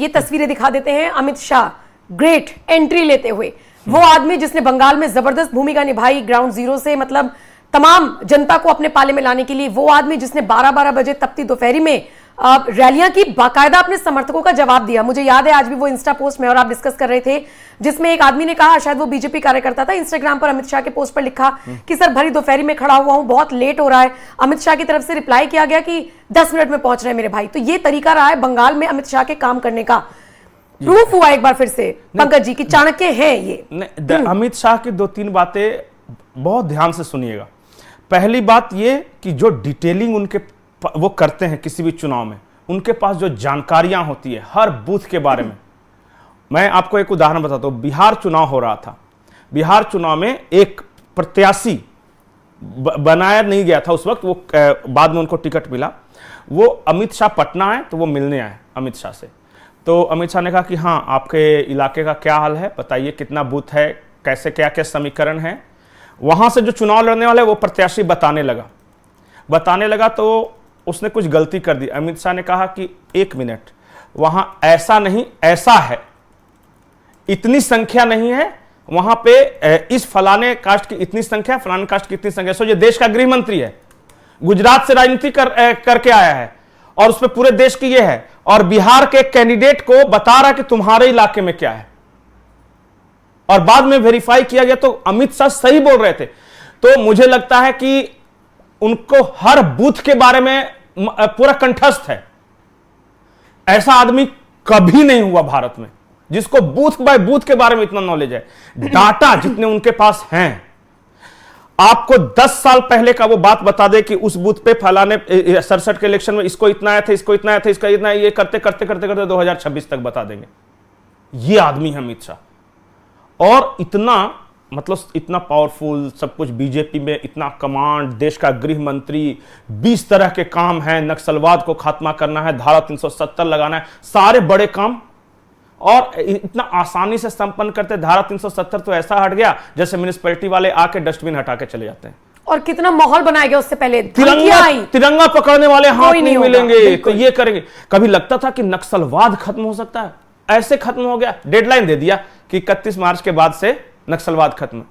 ये तस्वीरें दिखा देते हैं। अमित शाह ग्रेट एंट्री लेते हुए, वो आदमी जिसने बंगाल में जबरदस्त भूमिका निभाई ग्राउंड जीरो से, मतलब तमाम जनता को अपने पाले में लाने के लिए, वो आदमी जिसने 12-12 बजे तपती दोपहरी में रैलियां की, बाकायदा अपने समर्थकों का जवाब दिया। मुझे याद है आज भी वो इंस्टा पोस्ट में और आप डिस्कस कर रहे थे, जिसमें एक आदमी ने कहा, शायद वो बीजेपी कार्यकर्ता था, इंस्टाग्राम पर अमित शाह के पोस्ट पर लिखा कि सर भरी दोपहरी में खड़ा हुआ हूं, बहुत लेट हो रहा है। अमित शाह की तरफ से रिप्लाई किया गया कि 10 मिनट में पहुंच रहे हैं मेरे भाई। तो ये तरीका रहा है बंगाल में अमित शाह के काम करने का। प्रूफ हुआ एक बार फिर से पंकज जी की चाणक्य है ये। अमित शाह की 2-3 बातें बहुत ध्यान से सुनिएगा। पहली बात ये कि जो डिटेलिंग उनके वो करते हैं किसी भी चुनाव में, उनके पास जो जानकारियां होती है हर बूथ के बारे में। मैं आपको एक उदाहरण बताता हूं। बिहार चुनाव हो रहा था, बिहार चुनाव में एक प्रत्याशी बनाया नहीं गया था उस वक्त, वो बाद में उनको टिकट मिला। वो अमित शाह पटना आए तो वो मिलने आए अमित शाह से। तो अमित शाह ने कहा कि हाँ, आपके इलाके का क्या हाल है, बताइए कितना बूथ है, कैसे क्या क्या समीकरण है। वहां से जो चुनाव लड़ने वाला है वो प्रत्याशी बताने लगा तो उसने कुछ गलती कर दी। अमित शाह ने कहा कि 1 मिनट, वहां ऐसा नहीं ऐसा है, इतनी संख्या नहीं है वहां पे, इस फलाने कास्ट की इतनी संख्या, फलाने कास्ट की इतनी संख्या। सो ये देश का गृह मंत्री है, गुजरात से राजनीति करके आया है और उस पर पूरे देश की ये है, और बिहार के कैंडिडेट को बता रहा कि तुम्हारे इलाके में क्या है, और बाद में वेरीफाई किया गया तो अमित शाह सही बोल रहे थे। तो मुझे लगता है कि उनको हर बूथ के बारे में पूरा कंठस्थ है। ऐसा आदमी कभी नहीं हुआ भारत में जिसको बूथ बाय बूथ के बारे में इतना नॉलेज है। डाटा जितने उनके पास हैं, आपको 10 साल पहले का वो बात बता दे कि उस बूथ पे फलाने 67 के इलेक्शन में इसको इतना आया था, इसको इतना आया था, इसका इतना, ये करते करते करते करते 2026 तक बता देंगे। ये आदमी है अमित शाह। और इतना मतलब इतना पावरफुल, सब कुछ बीजेपी में, इतना कमांड, देश का गृह मंत्री, 20 तरह के काम हैं, नक्सलवाद को खात्मा करना है, धारा 370 लगाना है, सारे बड़े काम, और इतना आसानी से संपन्न करते। धारा 370 तो ऐसा हट गया जैसे म्युनिसिपैलिटी वाले आके डस्टबिन हटा के चले जाते हैं। और कितना माहौल बनाया गया उससे पहले, तिरंगा पकड़ने वाले हाथ नहीं मिलेंगे तो ये करेंगे। कभी लगता था कि नक्सलवाद खत्म हो सकता है, ऐसे खत्म हो गया। डेडलाइन दे दिया कि 31 मार्च के बाद से नक्सलवाद खत्म।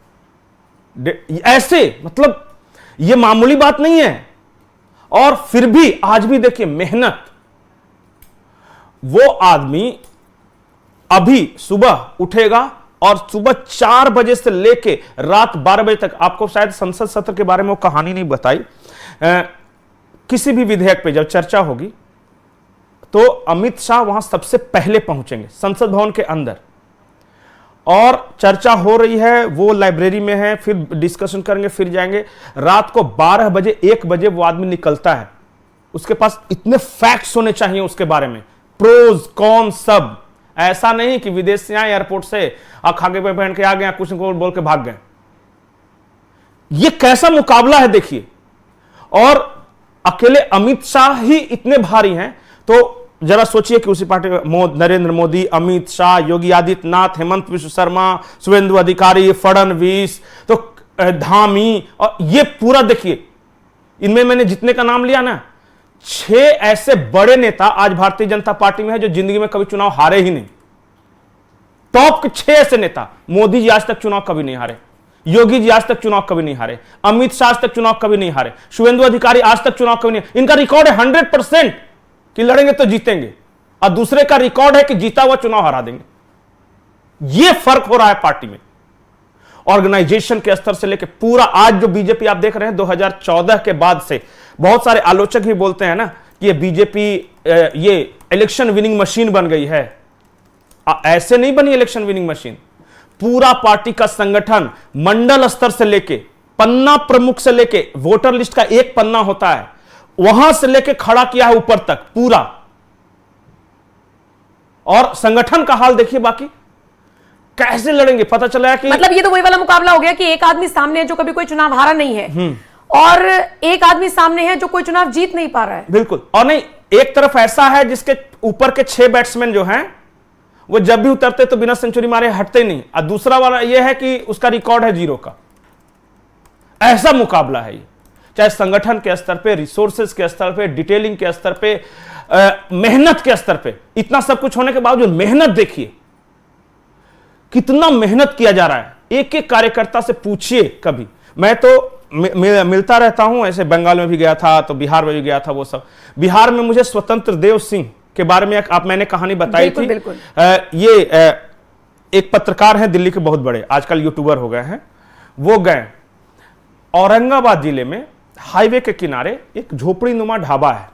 ऐसे मतलब ये मामूली बात नहीं है। और फिर भी आज भी देखिए मेहनत। वो आदमी अभी सुबह उठेगा और सुबह 4 बजे से लेके रात 12 बजे तक, आपको शायद संसद सत्र के बारे में वो कहानी नहीं बताई, किसी भी विधेयक पे जब चर्चा होगी तो अमित शाह वहां सबसे पहले पहुंचेंगे संसद भवन के अंदर, और चर्चा हो रही है, वो लाइब्रेरी में है, फिर डिस्कशन करेंगे, फिर जाएंगे। रात को 12 बजे 1 बजे वो आदमी निकलता है। उसके पास इतने फैक्ट्स होने चाहिए उसके बारे में, प्रोज कॉन सब। ऐसा नहीं कि विदेश से आए एयरपोर्ट से खागे पे पहन के आ गए, कुछ बोल के भाग गए। ये कैसा मुकाबला है देखिए। और अकेले अमित शाह ही इतने भारी हैं, तो जरा सोचिए कि उसी पार्टी में नरेंद्र मोदी, अमित शाह, योगी आदित्यनाथ, हेमंत विश्व शर्मा, शुभेंदु अधिकारी, फडणवीस, तो धामी, और ये पूरा देखिए, इनमें मैंने जितने का नाम लिया ना, 6 ऐसे बड़े नेता आज भारतीय जनता पार्टी में है जो जिंदगी में कभी चुनाव हारे ही नहीं। टॉप के 6 ऐसे नेता। मोदी जी आज तक चुनाव कभी नहीं हारे, योगी जी आज तक चुनाव कभी नहीं हारे, अमित शाह आज तक चुनाव कभी नहीं हारे, शुभेंदु अधिकारी आज तक चुनाव कभी नहीं। इनका रिकॉर्ड है 100% कि लड़ेंगे तो जीतेंगे, और दूसरे का रिकॉर्ड है कि जीता हुआ चुनाव हरा देंगे। यह फर्क हो रहा है पार्टी में, ऑर्गेनाइजेशन के स्तर से लेकर पूरा। आज जो बीजेपी आप देख रहे हैं 2014 के बाद से, बहुत सारे आलोचक भी बोलते हैं ना कि ये बीजेपी ये इलेक्शन विनिंग मशीन बन गई है। ऐसे नहीं बनी इलेक्शन विनिंग मशीन। पूरा पार्टी का संगठन मंडल स्तर से लेके, पन्ना प्रमुख से लेके, वोटर लिस्ट का एक पन्ना होता है, वहां से लेके खड़ा किया है ऊपर तक पूरा। और संगठन का हाल देखिए बाकी कैसे लड़ेंगे। पता चला कि मतलब ये तो वही वाला मुकाबला हो गया कि एक आदमी सामने है जो कभी कोई चुनाव हारा नहीं है, और एक आदमी सामने है जो कोई चुनाव जीत नहीं पा रहा है। बिल्कुल। और नहीं, एक तरफ ऐसा है जिसके ऊपर के 6 बैट्समैन जो हैं वो जब भी उतरते तो बिना सेंचुरी मारे हटते नहीं, और दूसरा वाला यह है कि उसका रिकॉर्ड है 0 का। ऐसा मुकाबला है ये। चाहे संगठन के स्तर पे, रिसोर्सेज के स्तर पे, डिटेलिंग के स्तर पे, मेहनत के स्तर पे, इतना सब कुछ होने के बावजूद मेहनत देखिए, कितना मेहनत किया जा रहा है। एक एक कार्यकर्ता से पूछिए। कभी मैं तो मिलता रहता हूं, ऐसे बंगाल में भी गया था, तो बिहार में भी गया था, वो सब। बिहार में मुझे स्वतंत्र देव सिंह के बारे में मैंने कहानी बताई थी। बिल्कुल। ये एक पत्रकार हैं दिल्ली के, बहुत बड़े, आजकल यूट्यूबर हो गए हैं। वो गए औरंगाबाद जिले में, हाईवे के किनारे एक झोपड़ी नुमा ढाबा है,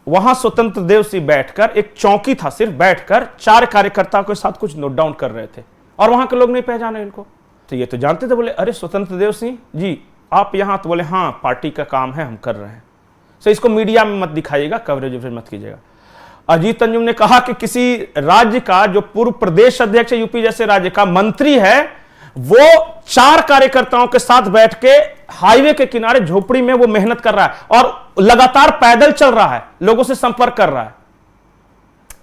वहां स्वतंत्र देव सिंह बैठकर, एक चौकी था, सिर्फ बैठकर 4 कार्यकर्ताओं के साथ कुछ नोट डाउन कर रहे थे, और वहां के लोग नहीं पहचाने इनको। तो ये तो जानते थे, बोले अरे स्वतंत्र देव सिंह जी आप यहां? तो बोले हाँ, पार्टी का काम है, हम कर रहे हैं। सो इसको मीडिया में मत दिखाइएगा, कवरेज मत कीजिएगा। अजीत अंजुम ने कहा कि किसी राज्य का जो पूर्व प्रदेश अध्यक्ष है, यूपी जैसे राज्य का मंत्री है, वो 4 कार्यकर्ताओं के साथ बैठ के हाईवे के किनारे झोपड़ी में वो मेहनत कर रहा है, और लगातार पैदल चल रहा है, लोगों से संपर्क कर रहा है।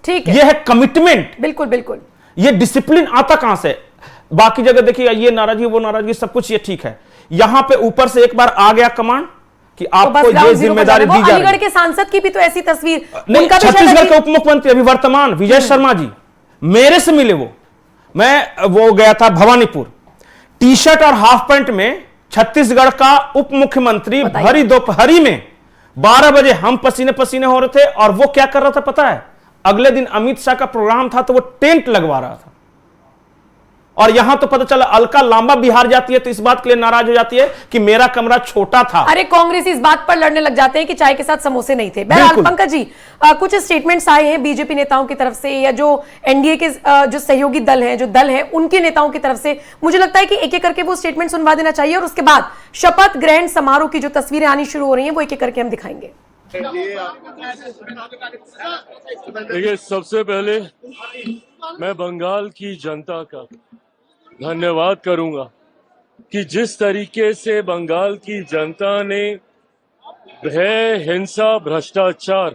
ठीक है, ये है कमिटमेंट। बिल्कुल बिल्कुल। ये डिसिप्लिन आता कहां से? बाकी जगह देखिए, ये नाराजगी, वो नाराजगी, सब कुछ ये ठीक है। यहां पे ऊपर से एक बार आ गया कमांड कि आपको ये जिम्मेदारी दी जा रही है। अलीगढ़ के सांसद की भी तो ऐसी तस्वीर, नहीं, छत्तीसगढ़ के उप मुख्यमंत्री अभी वर्तमान विजय शर्मा जी मेरे से मिले। वो गया था भवानीपुर, टी शर्ट और हाफ पैंट में, छत्तीसगढ़ का उप मुख्यमंत्री, भरी दोपहरी में 12 बजे हम पसीने पसीने हो रहे थे, और वो क्या कर रहा था पता है? अगले दिन अमित शाह का प्रोग्राम था, तो वो टेंट लगवा रहा था। और यहां तो पता चला अलका लांबा बिहार जाती है तो इस बात के लिए नाराज हो जाती है कि मेरा कमरा छोटा था। अरे कांग्रेस इस बात पर लड़ने लग जाते हैं कि चाय के साथ समोसे नहीं थे। बहरहाल पंकज जी, कुछ स्टेटमेंट्स आए हैं बीजेपी नेताओं की तरफ से, या जो एनडीए के जो सहयोगी दल हैं, उनके नेताओं की तरफ से। मुझे लगता है कि एक एक करके वो स्टेटमेंट सुनवा देना चाहिए, और उसके बाद शपथ ग्रहण समारोह की जो तस्वीरें आनी शुरू हो रही हैं, वो एक एक करके हम दिखाएंगे। देखिए, सबसे पहले मैं बंगाल की जनता का धन्यवाद करूंगा कि जिस तरीके से बंगाल की जनता ने भय, हिंसा, भ्रष्टाचार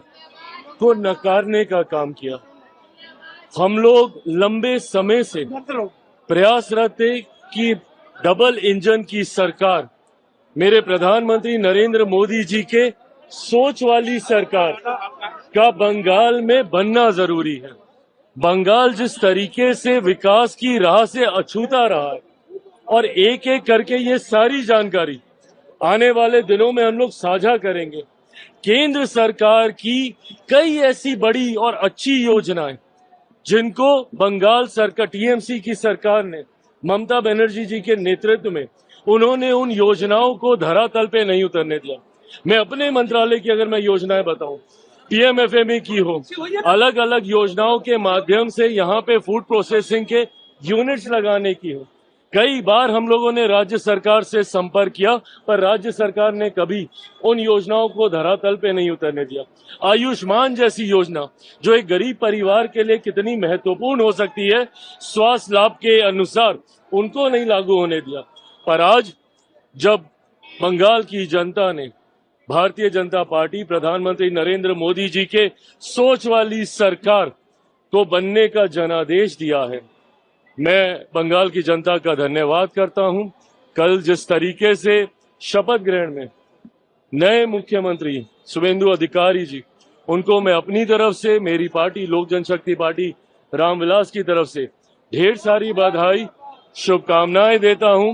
को नकारने का काम किया। हम लोग लंबे समय से प्रयासरत थे कि डबल इंजन की सरकार, मेरे प्रधानमंत्री नरेंद्र मोदी जी के सोच वाली सरकार का बंगाल में बनना जरूरी है। बंगाल जिस तरीके से विकास की राह से अछूता रहा है, और एक एक करके ये सारी जानकारी आने वाले दिनों में हम लोग साझा करेंगे। केंद्र सरकार की कई ऐसी बड़ी और अच्छी योजनाएं जिनको बंगाल सरकार, टीएमसी की सरकार ने, ममता बनर्जी जी के नेतृत्व में, उन्होंने उन योजनाओं को धरातल पे नहीं उतरने दिया। मैं अपने मंत्रालय की अगर मैं योजनाएं बताऊं, पीएमएफएमई की हो, अलग अलग योजनाओं के माध्यम से यहाँ पे फूड प्रोसेसिंग के यूनिट्स लगाने की हो, कई बार हम लोगों ने राज्य सरकार से संपर्क किया, पर राज्य सरकार ने कभी उन योजनाओं को धरातल पे नहीं उतरने दिया। आयुष्मान जैसी योजना जो एक गरीब परिवार के लिए कितनी महत्वपूर्ण हो सकती है, स्वास्थ्य लाभ के अनुसार उनको नहीं लागू होने दिया। पर आज जब बंगाल की जनता ने भारतीय जनता पार्टी, प्रधानमंत्री नरेंद्र मोदी जी के सोच वाली सरकार को बनने का जनादेश दिया है, मैं बंगाल की जनता का धन्यवाद करता हूं। कल जिस तरीके से शपथ ग्रहण में नए मुख्यमंत्री शुभेंदु अधिकारी जी, उनको मैं अपनी तरफ से, मेरी पार्टी लोक जनशक्ति पार्टी रामविलास की तरफ से ढेर सारी बधाई, शुभकामनाएं देता हूं।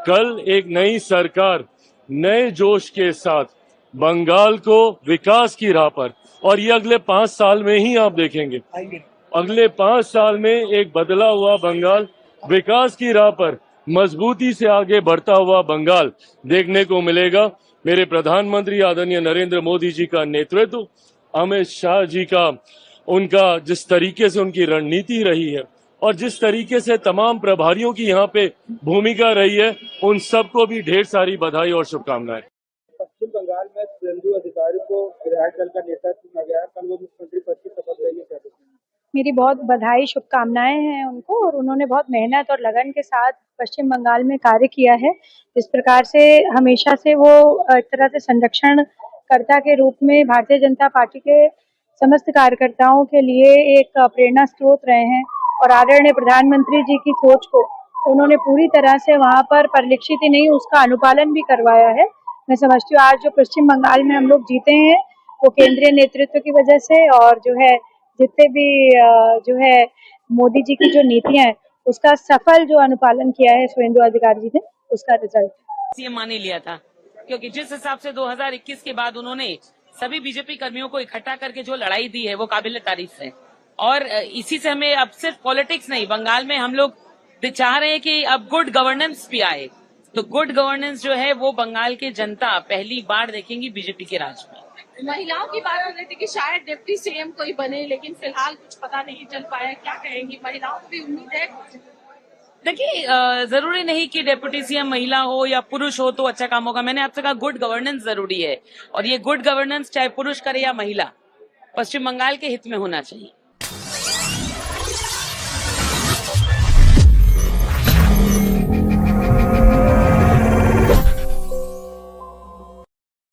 कल एक नई सरकार नए जोश के साथ बंगाल को विकास की राह पर, और ये अगले 5 साल में ही आप देखेंगे, अगले 5 साल में एक बदला हुआ बंगाल, विकास की राह पर मजबूती से आगे बढ़ता हुआ बंगाल देखने को मिलेगा। मेरे प्रधानमंत्री आदरणीय नरेंद्र मोदी जी का नेतृत्व, अमित शाह जी का, उनका जिस तरीके से उनकी रणनीति रही है, और जिस तरीके से तमाम प्रभारियों की यहाँ पे भूमिका रही है, उन सबको भी ढेर सारी बधाई और शुभकामनाएं। पश्चिम बंगाल में शुभेंदु अधिकारी को विधायक दल का नेता चुना गया, कल वो मुख्यमंत्री पद की शपथ लेंगे, क्या देखेंगे? मेरी बहुत बधाई, शुभकामनाएं हैं उनको, और उन्होंने बहुत मेहनत और लगन के साथ पश्चिम बंगाल में कार्य किया है। इस प्रकार से हमेशा से वो एक तरह से संरक्षणकर्ता के रूप में भारतीय जनता पार्टी के समस्त कार्यकर्ताओं के लिए एक प्रेरणा स्रोत रहे हैं, और आदरणीय प्रधानमंत्री जी की सोच को उन्होंने पूरी तरह से वहाँ पर परिलक्षित ही नहीं, उसका अनुपालन भी करवाया है। मैं समझती हूँ आज जो पश्चिम बंगाल में हम लोग जीते हैं वो केंद्रीय नेतृत्व की वजह से, और जो है जितने भी जो है मोदी जी की जो नीतियां हैं उसका सफल जो अनुपालन किया है सुवेंदु अधिकारी जी ने, उसका रिजल्ट। सीएम मान ही लिया था, क्योंकि जिस हिसाब से 2021 के बाद उन्होंने सभी बीजेपी कर्मियों को इकट्ठा करके जो लड़ाई दी है वो काबिल तारीफ है। और इसी से हमें अब सिर्फ पॉलिटिक्स नहीं, बंगाल में हम लोग चाह रहे हैं कि अब गुड गवर्नेंस भी आए। तो गुड गवर्नेंस जो है वो बंगाल की जनता पहली बार देखेंगी बीजेपी के राज में। महिलाओं की बात हो रही थी कि शायद डिप्टी सीएम कोई बने, लेकिन फिलहाल कुछ पता नहीं चल पाया, क्या कहेंगी? महिलाओं को भी उम्मीद है? देखिए, जरूरी नहीं कि डेप्यूटी सीएम महिला हो या पुरुष हो तो अच्छा काम होगा। मैंने आपसे कहा गुड गवर्नेंस जरूरी है, और ये गुड गवर्नेंस चाहे पुरुष करे या महिला, पश्चिम बंगाल के हित में होना चाहिए।